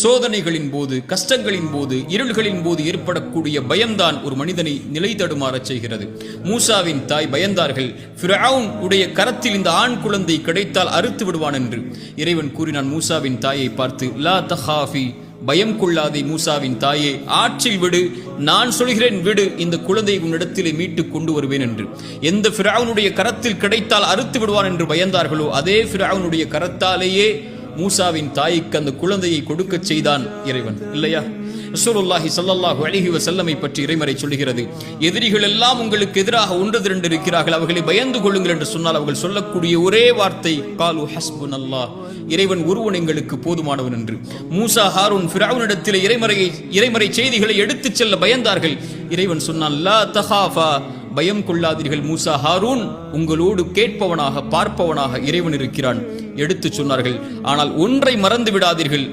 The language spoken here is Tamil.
சோதனைகளின் போது, கஷ்டங்களின் போது, இருள்களின் போது ஏற்படக்கூடிய பயம்தான் ஒரு மனிதனை நிலை தடுமாறச் செய்கிறது. மூசாவின் தாய் பயந்தார்கள், ஃபிரௌன் உடைய கரத்தில் இந்த ஆண் குழந்தை கிடைத்தால் அறுத்து விடுவான் என்று. இறைவன் கூறினான் மூசாவின் தாயை பார்த்து, லா தஹாஃபி, பயம் கொள்ளாதே மூசாவின் தாயே, ஆற்றில் விடு, நான் சொல்கிறேன் விடு, இந்த குழந்தையை உன்னிடத்திலே மீட்டு கொண்டு வருவேன் என்று. எந்த ஃபிரௌனுடைய கரத்தில் கிடைத்தால் அறுத்து விடுவான் என்று பயந்தார்களோ அதே ஃபிரௌனுடைய கரத்தாலேயே மூசாவின் தாய்க்கு அந்த குழந்தையை கொடுக்க செய்தான் இறைவன், இல்லையா? ரசூலுல்லாஹி ஸல்லல்லாஹு அலைஹி வஸல்லமை பற்றி இறைமறை சொல்லுகிறது, எதிரிகள் எல்லாம் உங்களுக்கு எதிராக ஒன்று திரண்டு இருக்கிறார்கள், அவர்களை பயந்து கொள்ளுங்கள் என்று சொன்னால் அவர்கள் சொல்லக்கூடிய ஒரே வார்த்தை காலு ஹஸ்புனல்லாஹ், இறைவன் ஒருவன் எங்களுக்கு போதுமானவன் என்று. மூசா ஹாரூன் ஃபிரௌனிடத்தில் இறைமறை செய்திகளை எடுத்துச் செல்ல பயந்தார்கள். இறைவன் சொன்னான், லா தஹாஃபா, பயம் கொள்ளாதீர்கள் மூசா ஹாரூன், உங்களோடு கேட்பவனாக பார்ப்பவனாக இறைவன் இருக்கிறான் எடுத்து சொன்னார்கள். ஆனால் ஒன்றை மறந்து விடாதீர்கள்,